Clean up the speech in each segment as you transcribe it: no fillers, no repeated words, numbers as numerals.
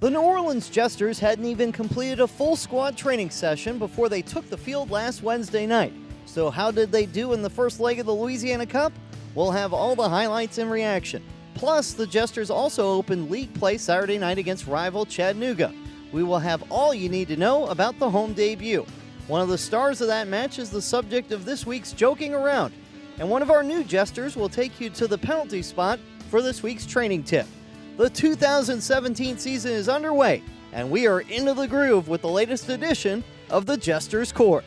The New Orleans Jesters hadn't even completed a full squad training session before they took the field last Wednesday night. So how did they do in the first leg of the Louisiana Cup? We'll have all the highlights and reaction. Plus, the Jesters also opened league play Saturday night against rival Chattanooga. We will have all you need to know about the home debut. One of the stars of that match is the subject of this week's Joking Around. And one of our new Jesters will take you to the penalty spot for this week's training tip. The 2017 season is underway, and we are into the groove with the latest edition of the Jesters Court.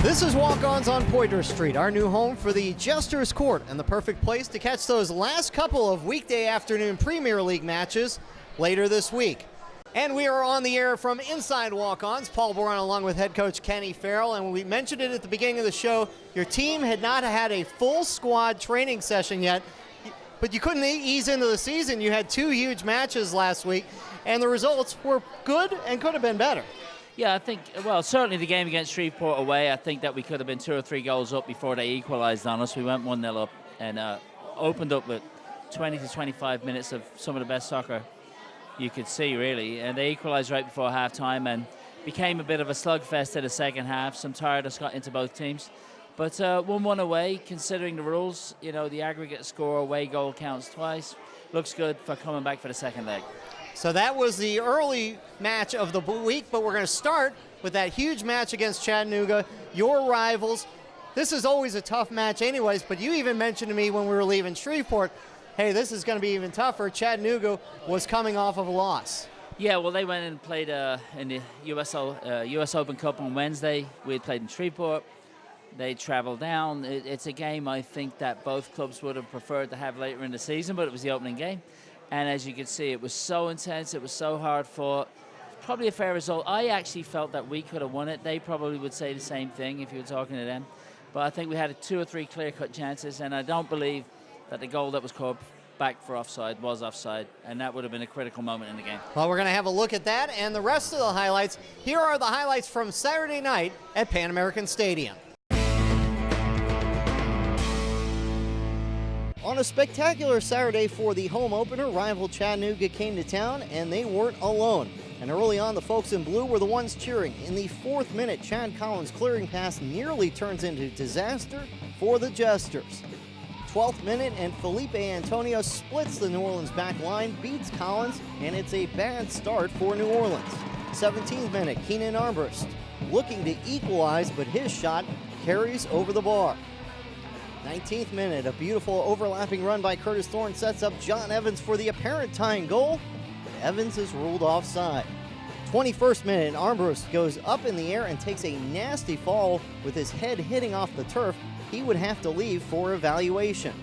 This is Walk-Ons on Poydras Street, our new home for the Jesters Court, and the perfect place to catch those last couple of weekday afternoon Premier League matches later this week. And we are on the air from inside Walk-Ons. Paul Boron along with head coach Kenny Farrell, and we mentioned it at the beginning of the show, your team had not had a full squad training session yet, but you couldn't ease into the season. You had two huge matches last week, and the results were good and could have been better. Yeah, I think, well, certainly the game against Shreveport away, I think that we could have been 2 or 3 goals up before they equalized on us. We went 1-0 up and opened up with 20 to 25 minutes of some of the best soccer you could see, really. And they equalized right before halftime and became a bit of a slugfest in the second half. Some tiredness got into both teams. But 1-1 away, considering the rules, you know, the aggregate score, away goal counts twice. Looks good for coming back for the second leg. So that was the early match of the week, but we're going to start with that huge match against Chattanooga, your rivals. This is always a tough match anyways, but you even mentioned to me when we were leaving Shreveport, hey, this is going to be even tougher. Chattanooga was coming off of a loss. Yeah, well, they went and played in the US Open Cup on Wednesday. We had played in Shreveport. They traveled down. It's a game I think that both clubs would have preferred to have later in the season, but it was the opening game. And as you can see, it was so intense, it was so hard fought. Probably a fair result. I actually felt that we could have won it. They probably would say the same thing if you were talking to them. But I think we had 2 or 3 clear-cut chances, and I don't believe that the goal that was called back for offside was offside, and that would have been a critical moment in the game. Well, we're going to have a look at that and the rest of the highlights. Here are the highlights from Saturday night at Pan American Stadium. On a spectacular Saturday for the home opener, rival Chattanooga came to town, and they weren't alone. And early on, the folks in blue were the ones cheering. In the 4th minute, Chad Collins' clearing pass nearly turns into disaster for the Jesters. 12th minute, and Felipe Antonio splits the New Orleans back line, beats Collins, and it's a bad start for New Orleans. 17th minute, Keenan Armbrust looking to equalize, but his shot carries over the bar. 19th minute, a beautiful overlapping run by Curtis Thorne sets up John Evans for the apparent tying goal, but Evans is ruled offside. 21st minute, Armbrust goes up in the air and takes a nasty fall with his head hitting off the turf. He would have to leave for evaluation.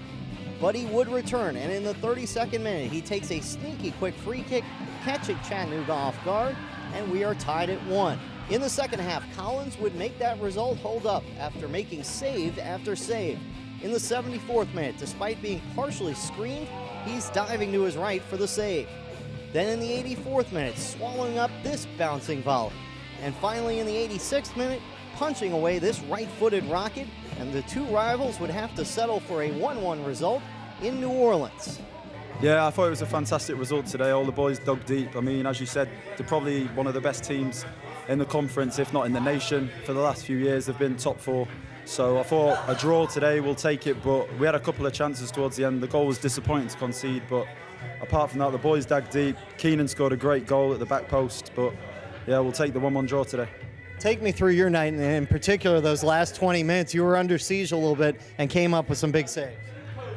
But he would return, and in the 32nd minute, he takes a sneaky quick free kick, catching Chattanooga off guard, and we are tied at 1. In the second half, Collins would make that result hold up after making save after save. In the 74th minute, despite being partially screened, he's diving to his right for the save. Then in the 84th minute, swallowing up this bouncing volley. And finally in the 86th minute, punching away this right-footed rocket, and the two rivals would have to settle for a 1-1 result in New Orleans. Yeah, I thought it was a fantastic result today. All the boys dug deep. I mean, as you said, they're probably one of the best teams in the conference, if not in the nation. For the last few years, they've been top 4. So I thought a draw today, we'll take it, but we had a couple of chances towards the end. The goal was disappointing to concede, but apart from that, the boys dug deep. Keenan scored a great goal at the back post, but yeah, we'll take the 1-1 draw today. Take me through your night, and in particular those last 20 minutes. You were under siege a little bit and came up with some big saves.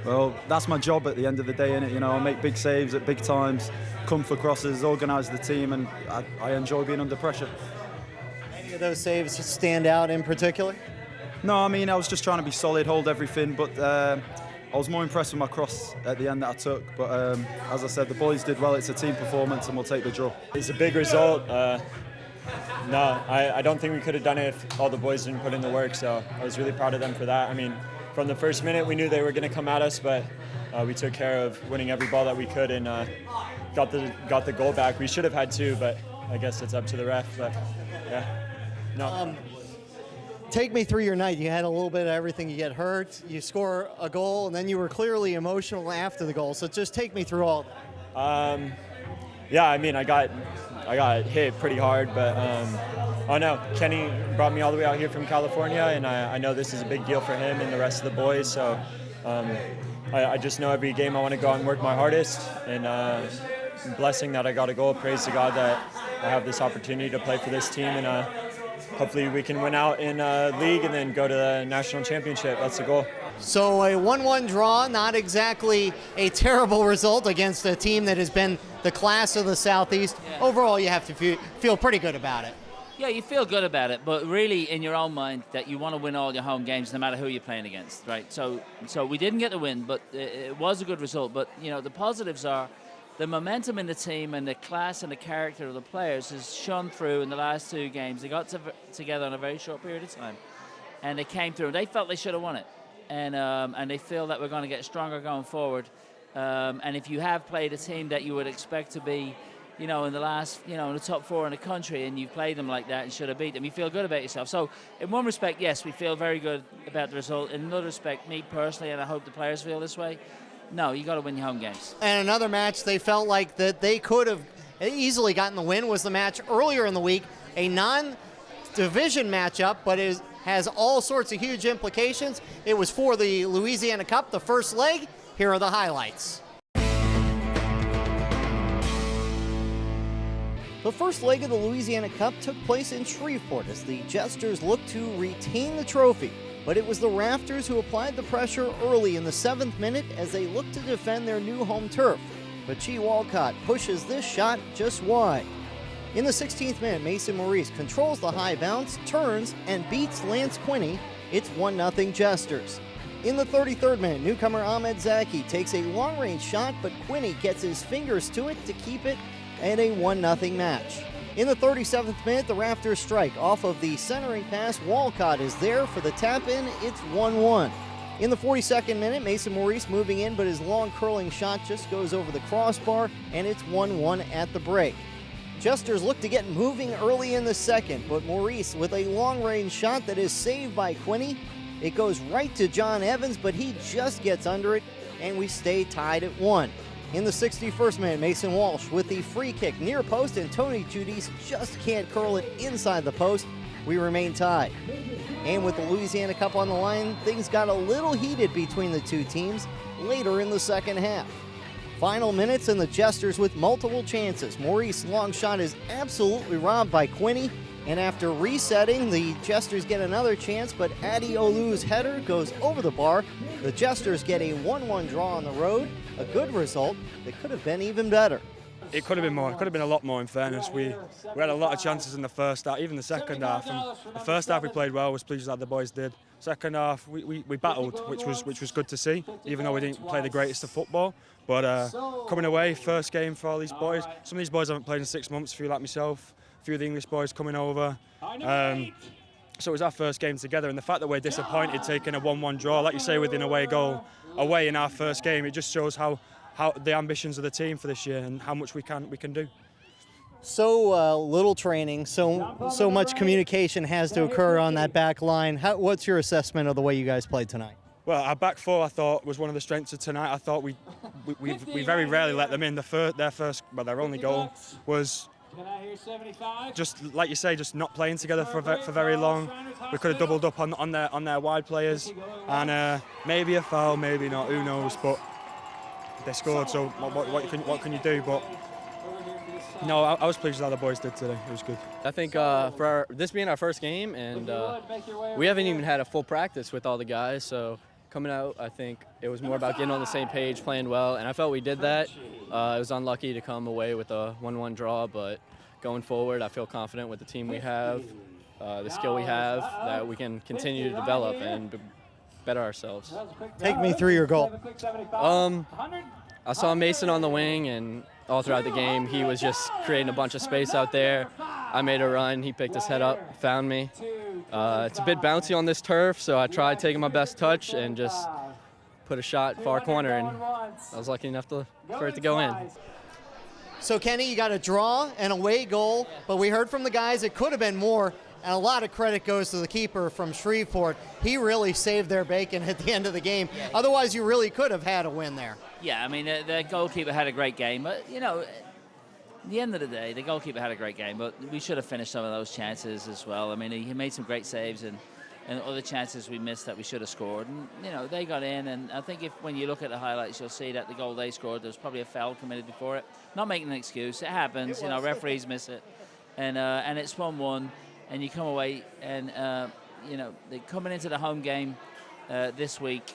Well, that's my job at the end of the day, innit? You know, I make big saves at big times, come for crosses, organise the team, and I enjoy being under pressure. Any of those saves stand out in particular? No, I mean, I was just trying to be solid, hold everything, but I was more impressed with my cross at the end that I took. But as I said, the boys did well. It's a team performance, and we'll take the draw. It's a big result. No, I don't think we could have done it if all the boys didn't put in the work, so I was really proud of them for that. I mean, from the first minute, we knew they were going to come at us, but we took care of winning every ball that we could and got the goal back. We should have had two, but I guess it's up to the ref. But yeah, no. Take me through your night. You had a little bit of everything. You get hurt, you score a goal, and then you were clearly emotional after the goal. So just take me through all that. Yeah, I mean, I got hit pretty hard, but oh no, Kenny brought me all the way out here from California, and I know this is a big deal for him and the rest of the boys. So I just know every game I want to go out and work my hardest, and blessing that I got a goal. Praise to God that I have this opportunity to play for this team, and hopefully we can win out in league and then go to the national championship. That's the goal. So a 1-1 draw, not exactly a terrible result against a team that has been the class of the Southeast. Yeah. Overall, you have to feel pretty good about it. Yeah, you feel good about it, but really in your own mind that you want to win all your home games no matter who you're playing against, right? So we didn't get the win, but it was a good result. But, you know, the positives are the momentum in the team and the class and the character of the players has shone through in the last two games. They got together in a very short period of time, and they came through. They felt they should have won it, and they feel that we're going to get stronger going forward. And if you have played a team that you would expect to be, you know, in the last, you know, in the top four in the country, and you've played them like that and should have beat them, you feel good about yourself. So in one respect, yes, we feel very good about the result. In another respect, me personally, and I hope the players feel this way, no, you got to win your home games. And another match they felt like that they could have easily gotten the win was the match earlier in the week, a non-division matchup, but has all sorts of huge implications. It was for the Louisiana Cup, the first leg. Here are the highlights. The first leg of the Louisiana Cup took place in Shreveport as the Jesters looked to retain the trophy. But it was the Rafters who applied the pressure early in the 7th minute as they looked to defend their new home turf. But G. Walcott pushes this shot just wide. In the 16th minute, Mason Maurice controls the high bounce, turns, and beats Lance Quinney. It's 1-0 Jesters. In the 33rd minute, newcomer Ahmed Zaki takes a long-range shot, but Quinney gets his fingers to it to keep it at a 1-0 match. In the 37th minute, the Rafters strike off of the centering pass. Walcott is there for the tap-in. It's 1-1. In the 42nd minute, Mason Maurice moving in, but his long curling shot just goes over the crossbar, and it's 1-1 at the break. Jesters look to get moving early in the second, but Maurice with a long-range shot that is saved by Quinney. It goes right to John Evans, but he just gets under it, and we stay tied at 1. In the 61st minute, Mason Walsh with the free kick near post, and Tony Judice just can't curl it inside the post. We remain tied. And with the Louisiana Cup on the line, things got a little heated between the two teams later in the second half. Final minutes and the Jesters with multiple chances. Maurice's long shot is absolutely robbed by Quinney, and after resetting, the Jesters get another chance, but Adi Olu's header goes over the bar. The Jesters get a 1-1 draw on the road, a good result that could have been even better. It could have been more. It could have been a lot more, in fairness. We had a lot of chances in the first half, even the second half. And the first half we played well, was pleased that the boys did. Second half we battled, which was good to see, even though we didn't play the greatest of football. But coming away, first game for all these boys. Some of these boys haven't played in 6 months, a few like myself, a few of the English boys coming over. So it was our first game together, and the fact that we're disappointed taking a 1-1 draw, like you say, with an away goal away in our first game, it just shows how the ambitions of the team for this year and how much we can do. So little training, so much communication has to occur on that back line. What's your assessment of the way you guys played tonight? Well, our back four, I thought, was one of the strengths of tonight. I thought we very rarely let them in. Their only goal was just, like you say, just not playing together for very long. We could have doubled up on their wide players, and maybe a foul, maybe not, who knows? But they scored, so what can you do? But no, I was pleased with how the boys did today. It was good. I think for this being our first game, and we haven't even had a full practice with all the guys, so coming out, I think it was more about getting on the same page, playing well, and I felt we did that. It was unlucky to come away with a 1-1 draw, but going forward, I feel confident with the team we have, the skill we have, that we can continue to develop and better ourselves. Take me through your goal. I saw Mason on the wing, and all throughout the game, he was just creating a bunch of space out there. I made a run. He picked his head up, found me. It's a bit bouncy on this turf, so I tried taking my best touch and just put a shot far corner, and I was lucky enough for it to go in. So, Kenny, you got a draw and away goal, but we heard from the guys it could have been more, and a lot of credit goes to the keeper from Shreveport. He really saved their bacon at the end of the game. Otherwise, you really could have had a win there. Yeah, I mean, the goalkeeper had a great game, but, you know, at the end of the day, the goalkeeper had a great game, but we should have finished some of those chances as well. I mean, he made some great saves, and other chances we missed that we should have scored. And, you know, they got in, and I think when you look at the highlights, you'll see that the goal they scored, there was probably a foul committed before it. Not making an excuse. It happens. You know, referees miss it. And it's 1-1, and you come away, and, you know, coming into the home game this week,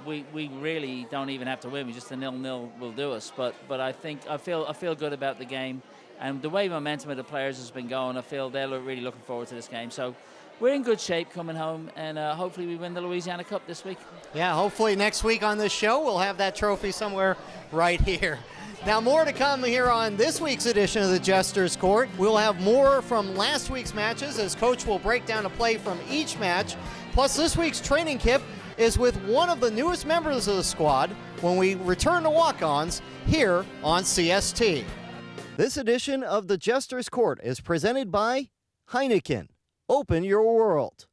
we really don't even have to win. Just a 0-0 will do us. But I feel good about the game, and the way momentum of the players has been going. I feel they're really looking forward to this game. So we're in good shape coming home, and hopefully we win the Louisiana Cup this week. Yeah, hopefully next week on this show we'll have that trophy somewhere right here. Now, more to come here on this week's edition of the Jesters Court. We'll have more from last week's matches as Coach will break down a play from each match. Plus, this week's training kip is with one of the newest members of the squad when we return to walk-ons here on CST. This edition of the Jesters Court is presented by Heineken. Open your world.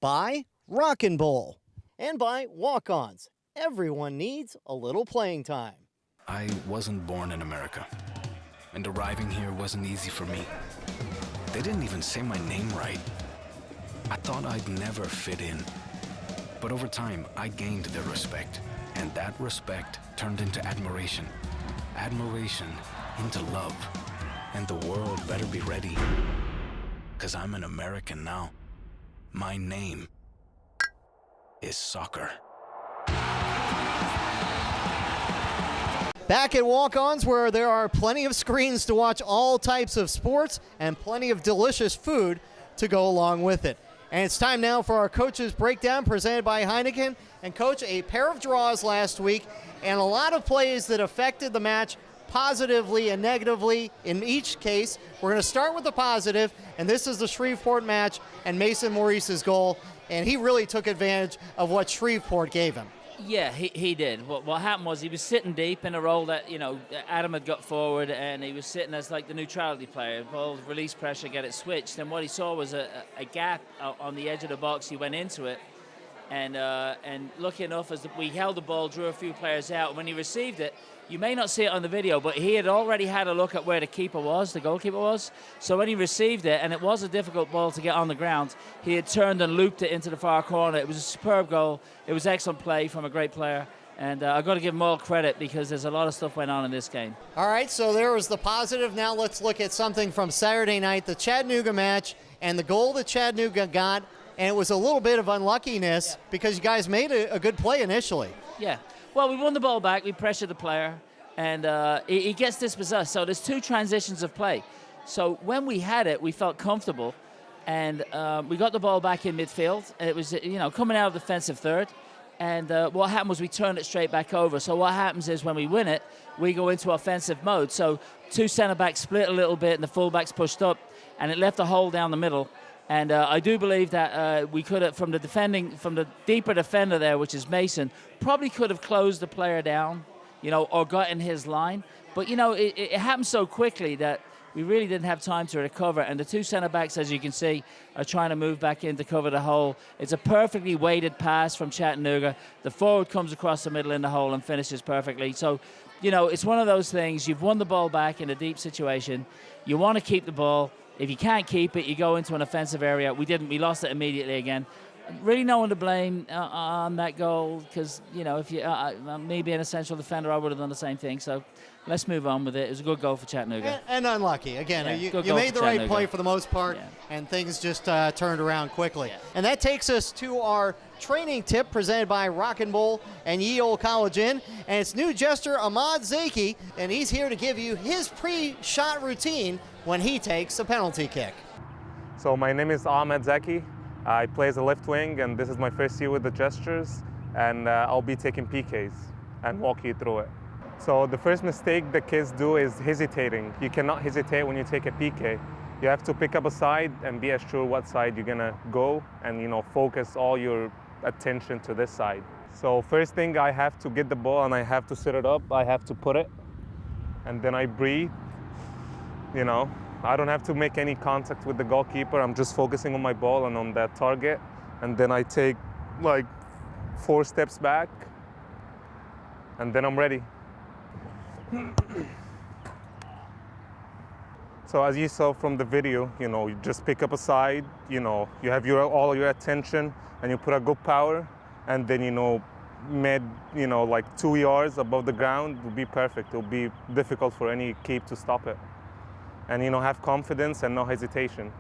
By Rockin' Bowl. And by walk-ons. Everyone needs a little playing time. I wasn't born in America, and arriving here wasn't easy for me. They didn't even say my name right. I thought I'd never fit in. But over time, I gained their respect, and that respect turned into admiration. Admiration into love. And the world better be ready, 'cause I'm an American now. My name is soccer. Back at Walk-Ons, where there are plenty of screens to watch all types of sports and plenty of delicious food to go along with it. And it's time now for our Coach's Breakdown presented by Heineken. And Coach, a pair of draws last week and a lot of plays that affected the match positively and negatively in each case. We're going to start with the positive, and this is the Shreveport match and Mason Maurice's goal. And he really took advantage of what Shreveport gave him. Yeah, he did. What happened was he was sitting deep in a role that, you know, Adam had got forward, and he was sitting as like the neutrality player. Ball, release pressure, get it switched. And what he saw was a gap on the edge of the box. He went into it, and lucky enough, as we held the ball, drew a few players out. When he received it, you may not see it on the video, but he had already had a look at where the keeper was, the goalkeeper was. So when he received it, and it was a difficult ball to get on the ground, he had turned and looped it into the far corner. It was a superb goal. It was excellent play from a great player. And I've got to give him all credit because there's a lot of stuff went on in this game. All right, so there was the positive. Now let's look at something from Saturday night, the Chattanooga match, and the goal that Chattanooga got. And it was a little bit of unluckiness because you guys made a good play initially. Yeah. Well, we won the ball back. We pressured the player, and he gets dispossessed. So there's two transitions of play. So when we had it, we felt comfortable, and we got the ball back in midfield. And it was, you know, coming out of defensive third. And what happened was we turned it straight back over. So what happens is when we win it, we go into offensive mode. So two centre-backs split a little bit, and the full-backs pushed up, and it left a hole down the middle. And I do believe that we could have, from the deeper defender there, which is Mason, probably could have closed the player down, you know, or got in his line. But, you know, it happened so quickly that we really didn't have time to recover. And the two centre-backs, as you can see, are trying to move back in to cover the hole. It's a perfectly weighted pass from Chattanooga. The forward comes across the middle in the hole and finishes perfectly. So, you know, it's one of those things. You've won the ball back in a deep situation. You want to keep the ball. If you can't keep it, you go into an offensive area. We didn't. We lost it immediately again. Really no one to blame on that goal because, you know, if you me being a central defender, I would have done the same thing. So let's move on with it. It was a good goal for Chattanooga. And unlucky. Again, Yeah, you made the right play for the most part, and things just turned around quickly. Yeah. And that takes us to our training tip presented by Rockin' Bowl and Ye Old College Inn. And it's new jester Ahmad Zaki, and he's here to give you his pre-shot routine when he takes a penalty kick. So my name is Ahmed Zaki. I play as a left wing, and this is my first year with the Jesters, and I'll be taking PKs. and walk you through it. So the first mistake the kids do is hesitating. You cannot hesitate when you take a PK. You have to pick up a side and be assured what side you're gonna go, and focus all your attention to this side. So first thing, I have to get the ball and I have to set it up. I have to put it, and then I breathe. I don't have to make any contact with the goalkeeper. I'm just focusing on my ball and on that target, and then I take like 4 steps back, and then I'm ready. So as you saw from the video, you just pick up a side, you have all your attention, and you put a good power, and then, like 2 yards above the ground will be perfect. It'll be difficult for any keep to stop it. And, have confidence and no hesitation.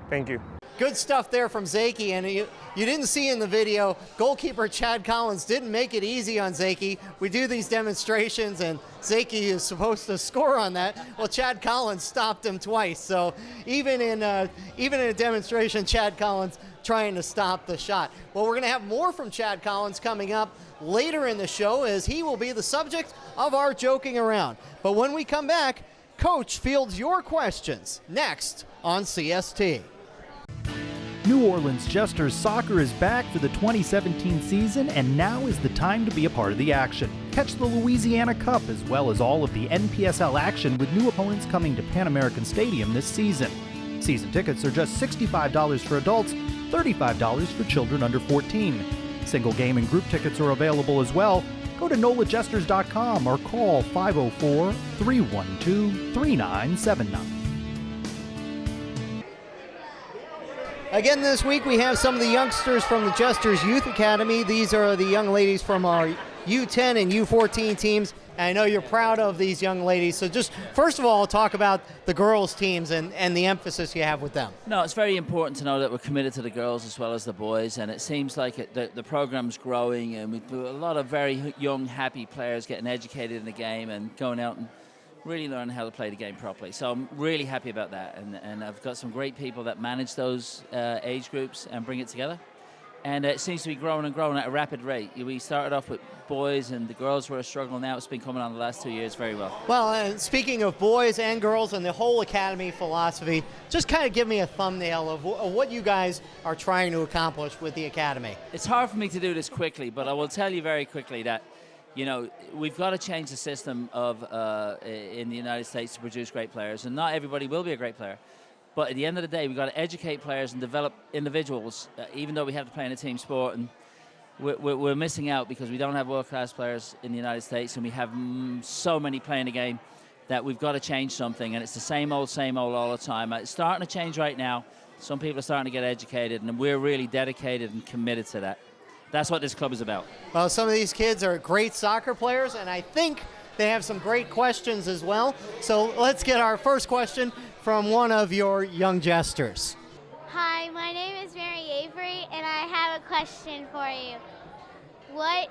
Thank you. Good stuff there from Zaki, and you didn't see in the video, goalkeeper Chad Collins didn't make it easy on Zaki. We do these demonstrations, and Zaki is supposed to score on that. Well, Chad Collins stopped him twice, so even in a demonstration, Chad Collins trying to stop the shot. Well, we're going to have more from Chad Collins coming up later in the show, as he will be the subject of our joking around. But when we come back, Coach fields your questions next on CST. New Orleans Jesters soccer is back for the 2017 season, and now is the time to be a part of the action. Catch the Louisiana Cup as well as all of the NPSL action, with new opponents coming to Pan American Stadium this season. Season tickets are just $65 for adults, $35 for children under 14. Single game and group tickets are available as well. Go to NOLAJesters.com or call 504-312-3979. Again this week we have some of the youngsters from the Jesters Youth Academy. These are the young ladies from our U10 and U14 teams. And I know you're proud of these young ladies. So just first of all, talk about the girls teams and the emphasis you have with them. No, it's very important to know that we're committed to the girls as well as the boys, and it seems like the program's growing, and we've a lot of very young, happy players getting educated in the game and going out and really learning how to play the game properly. So I'm really happy about that, and I've got some great people that manage those age groups and bring it together. And it seems to be growing and growing at a rapid rate. We started off with boys, and the girls were struggling. Now it's been coming on the last 2 years very well. Well, and speaking of boys and girls and the whole academy philosophy, just kind of give me a thumbnail of what you guys are trying to accomplish with the academy. It's hard for me to do this quickly, but I will tell you very quickly that, we've got to change the system in the United States to produce great players, and not everybody will be a great player. But at the end of the day, we've got to educate players and develop individuals, even though we have to play in a team sport. And we're missing out because we don't have world-class players in the United States, and we have so many playing the game that we've got to change something. And it's the same old all the time. It's starting to change right now. Some people are starting to get educated, and we're really dedicated and committed to that. That's what this club is about. Well, some of these kids are great soccer players, and I think they have some great questions as well. So let's get our first question from one of your young Jesters. Hi, my name is Mary Avery, and I have a question for you. What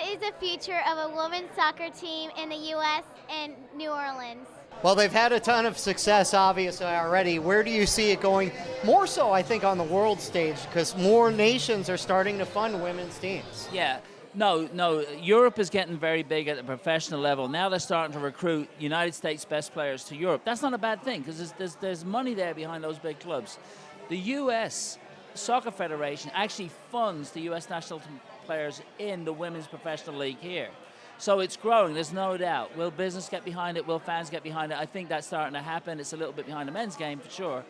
is the future of a women's soccer team in the U.S. and New Orleans? Well, they've had a ton of success, obviously, already. Where do you see it going? More so, I think, on the world stage, because more nations are starting to fund women's teams. Yeah. No. Europe is getting very big at the professional level. Now they're starting to recruit United States best players to Europe. That's not a bad thing, because there's money there behind those big clubs. The U.S. Soccer Federation actually funds the U.S. national players in the women's professional league here. So it's growing, there's no doubt. Will business get behind it? Will fans get behind it? I think that's starting to happen. It's a little bit behind the men's game for sure.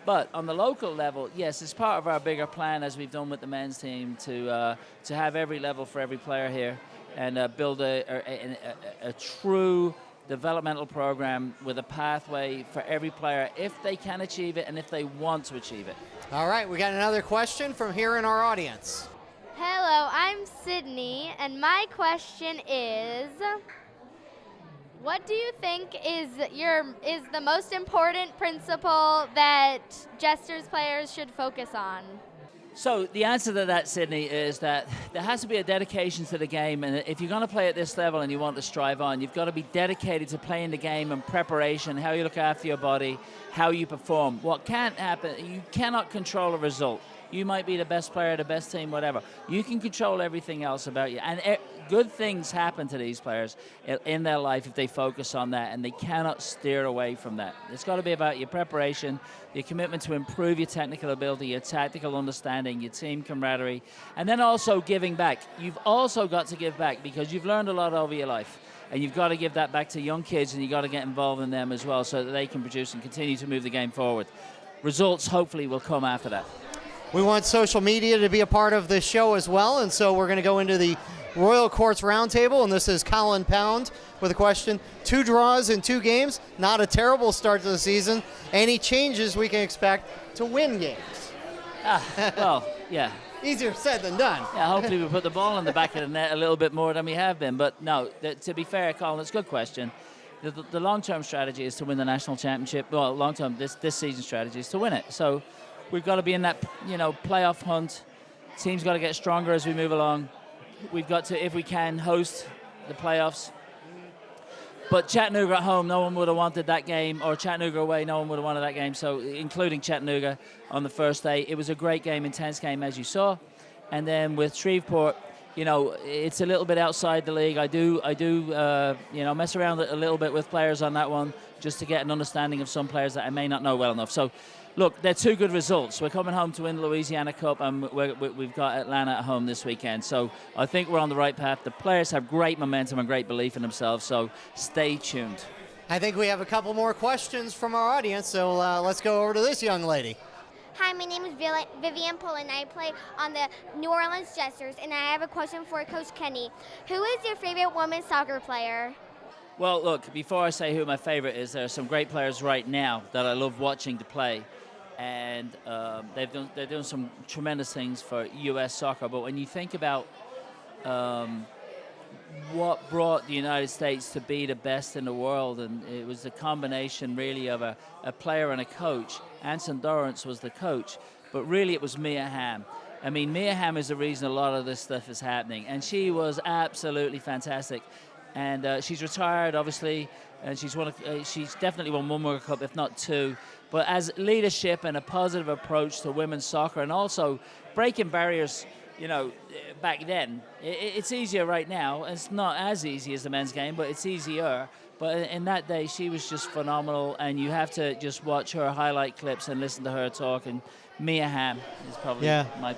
But on the local level, yes, it's part of our bigger plan, as we've done with the men's team, to have every level for every player here and build a true developmental program with a pathway for every player if they can achieve it and if they want to achieve it. All right, we got another question from here in our audience. Hello, I'm Sydney, and my question is, what do you think is the most important principle that Jesters players should focus on? So the answer to that, Sydney, is that there has to be a dedication to the game, and if you're going to play at this level and you want to strive on, you've got to be dedicated to playing the game and preparation, how you look after your body, how you perform. What can't happen, you cannot control a result. You might be the best player, the best team, whatever. You can control everything else about you. And good things happen to these players in their life if they focus on that, and they cannot steer away from that. It's got to be about your preparation, your commitment to improve your technical ability, your tactical understanding, your team camaraderie, and then also giving back. You've also got to give back because you've learned a lot over your life, and you've got to give that back to young kids, and you've got to get involved in them as well so that they can produce and continue to move the game forward. Results hopefully will come after that. We want social media to be a part of this show as well, and so we're going to go into the Royal Courts Roundtable, and this is Colin Pound with a question. 2 draws in 2 games, not a terrible start to the season. Any changes we can expect to win games? Well, yeah. Easier said than done. Yeah, hopefully we put the ball in the back of the net a little bit more than we have been. But no, to be fair, Colin, it's a good question. The long-term strategy is to win the national championship. Well, long-term, this season strategy is to win it. So we've got to be in that, playoff hunt. Team's got to get stronger as we move along. We've got to, if we can, host the playoffs. But Chattanooga at home, no one would have wanted that game, or Chattanooga away, no one would have wanted that game. So including Chattanooga on the first day, it was a great game, intense game, as you saw. And then with Shreveport, it's a little bit outside the league. I do, mess around a little bit with players on that one just to get an understanding of some players that I may not know well enough. So, look, they're 2 good results. We're coming home to win the Louisiana Cup, and we've got Atlanta at home this weekend. So I think we're on the right path. The players have great momentum and great belief in themselves, so stay tuned. I think we have a couple more questions from our audience, so let's go over to this young lady. Hi, my name is Vivian Pullen. I play on the New Orleans Jesters, and I have a question for Coach Kenny. Who is your favorite women's soccer player? Well, look, before I say who my favorite is, there are some great players right now that I love watching to play. And they're doing some tremendous things for U.S. soccer. But when you think about what brought the United States to be the best in the world, and it was a combination really of a player and a coach. Anson Dorrance was the coach, but really it was Mia Hamm. I mean, Mia Hamm is the reason a lot of this stuff is happening, and she was absolutely fantastic. And she's retired, obviously, and she's definitely won 1 World Cup, if not 2. But as leadership and a positive approach to women's soccer, and also breaking barriers, back then, it's easier right now. It's not as easy as the men's game, but it's easier. But in that day, she was just phenomenal, and you have to just watch her highlight clips and listen to her talk. And Mia Hamm is probably my.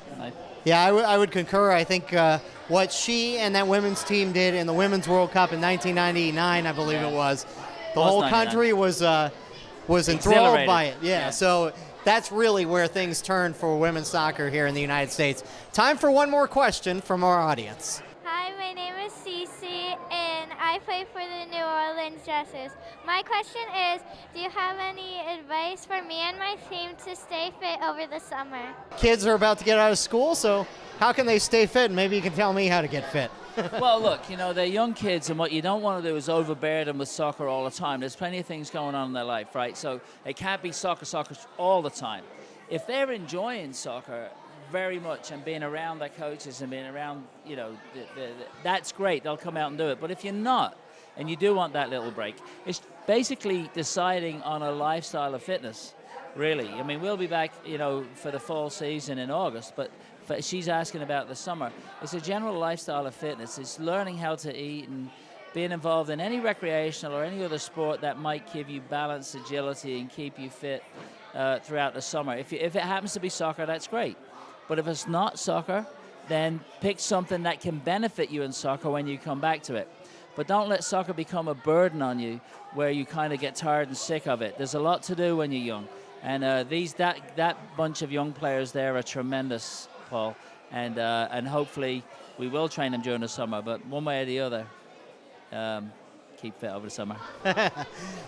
Yeah, I would concur. I think what she and that women's team did in the Women's World Cup in 1999, I believe it was, the whole country was enthralled by it. Yeah, so that's really where things turn for women's soccer here in the United States. Time for one more question from our audience. Hi, my name is Cece, and I play for the New Orleans Jesters. My question is, do you have any advice for me and my team to stay fit over the summer? Kids are about to get out of school, so how can they stay fit? Maybe you can tell me how to get fit. Well, look, they're young kids, and what you don't want to do is overbear them with soccer all the time. There's plenty of things going on in their life, right? So it can't be soccer all the time. If they're enjoying soccer very much and being around their coaches and being around, that's great. They'll come out and do it. But if you're not, and you do want that little break, it's basically deciding on a lifestyle of fitness, really. I mean, we'll be back, for the fall season in August, but she's asking about the summer. It's a general lifestyle of fitness. It's learning how to eat and being involved in any recreational or any other sport that might give you balance, agility, and keep you fit throughout the summer. If it happens to be soccer, that's great. But if it's not soccer, then pick something that can benefit you in soccer when you come back to it. But don't let soccer become a burden on you where you kind of get tired and sick of it. There's a lot to do when you're young. And that bunch of young players there are tremendous, Paul. And hopefully we will train them during the summer. But one way or the other, keep fit over the summer.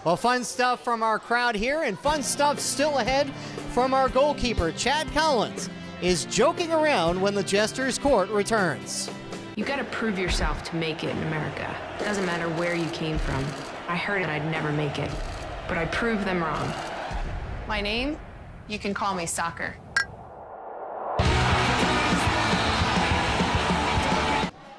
Well, fun stuff from our crowd here, and fun stuff still ahead from our goalkeeper, Chad Collins, is joking around when the Jesters court returns. You got to prove yourself to make it in America. It doesn't matter where you came from. I heard it, I'd never make it, but I proved them wrong. My name? You can call me Soccer.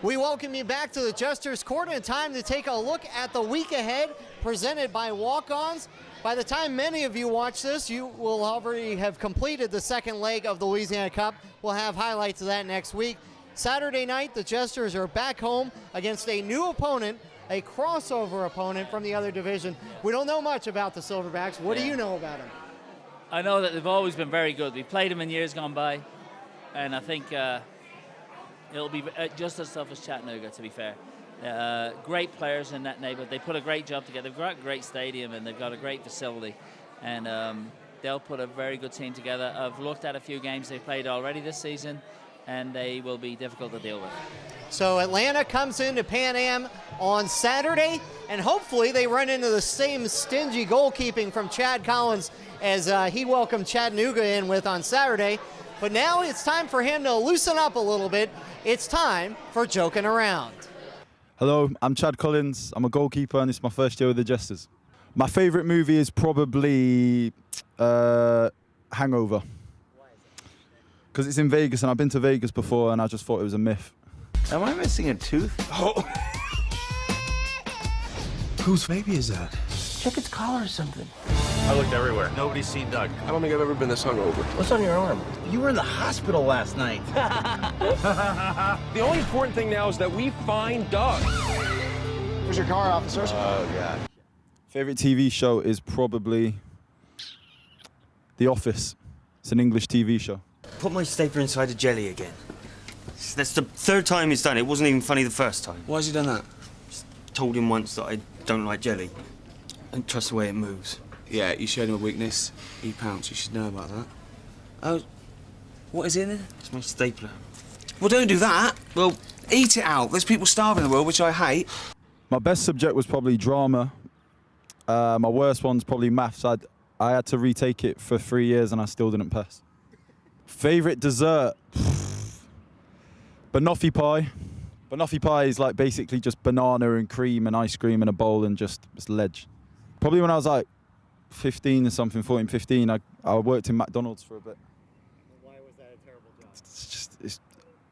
We welcome you back to the Jesters Court, and time to take a look at the week ahead presented by Walk-Ons. By the time many of you watch this, you will already have completed the second leg of the Louisiana Cup. We'll have highlights of that next week. Saturday night, the Jesters are back home against a new opponent, a crossover opponent from the other division. We don't know much about the Silverbacks. What do you know about them? I know that they've always been very good. We've played them in years gone by, and I think it'll be just as tough as Chattanooga, to be fair. Great players in that neighborhood. They put a great job together. They've got a great stadium, and they've got a great facility. And they'll put a very good team together. I've looked at a few games they've played already this season, and they will be difficult to deal with. So Atlanta comes into Pan Am on Saturday, and hopefully they run into the same stingy goalkeeping from Chad Collins as he welcomed Chattanooga in with on Saturday. But now it's time for him to loosen up a little bit. It's time for Joking Around. Hello, I'm Chad Collins. I'm a goalkeeper, and it's my first year with the Jesters. My favourite movie is probably Hangover. Because it's in Vegas, and I've been to Vegas before, and I just thought it was a myth. Am I missing a tooth? Oh. Whose baby is that? Check its collar or something. I looked everywhere. Nobody's seen Doug. I don't think I've ever been this hungover. What's on your arm? You were in the hospital last night. The only important thing now is that we find Doug. Where's your car, officer? Oh, God. Favorite TV show is probably The Office. It's an English TV show. Put my stapler inside a jelly again. That's the third time he's done it. It wasn't even funny the first time. Why has he done that? Just told him once that I don't like jelly. Don't trust the way it moves. Yeah, you showed him a weakness. He pounced. You should know about that. Oh, what is in it? It's my stapler. Well, don't do that. Well, eat it out. There's people starving in the world, which I hate. My best subject was probably drama. My worst one's probably maths. I had to retake it for 3 years and I still didn't pass. Favorite dessert? Banoffee pie. Banoffee pie is like basically just banana and cream and ice cream in a bowl and just ledge. Probably when I was like 15 or something, 14, 15, I worked in McDonald's for a bit. Why was that a terrible job? It's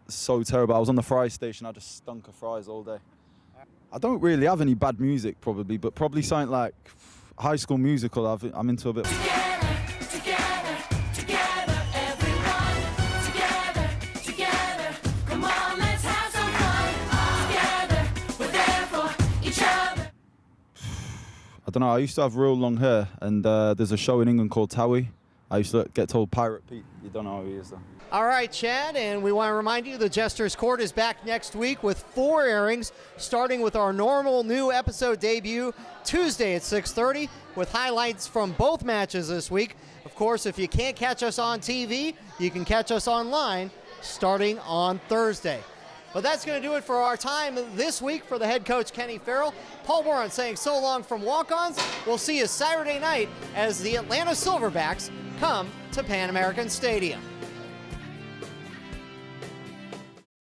so terrible. I was on the fry station. I just stunk of fries all day. I don't really have any bad music probably, but probably something like High School Musical I'm into a bit. I don't know, I used to have real long hair, and there's a show in England called Towie. I used to get told Pirate Pete. You don't know who he is, though. All right, Chad, and we want to remind you the Jesters Court is back next week with 4 airings, starting with our normal new episode debut Tuesday at 6:30, with highlights from both matches this week. Of course, if you can't catch us on TV, you can catch us online starting on Thursday. But that's going to do it for our time this week for the head coach, Kenny Farrell. Paul Warren saying so long from Walk-Ons. We'll see you Saturday night as the Atlanta Silverbacks come to Pan American Stadium.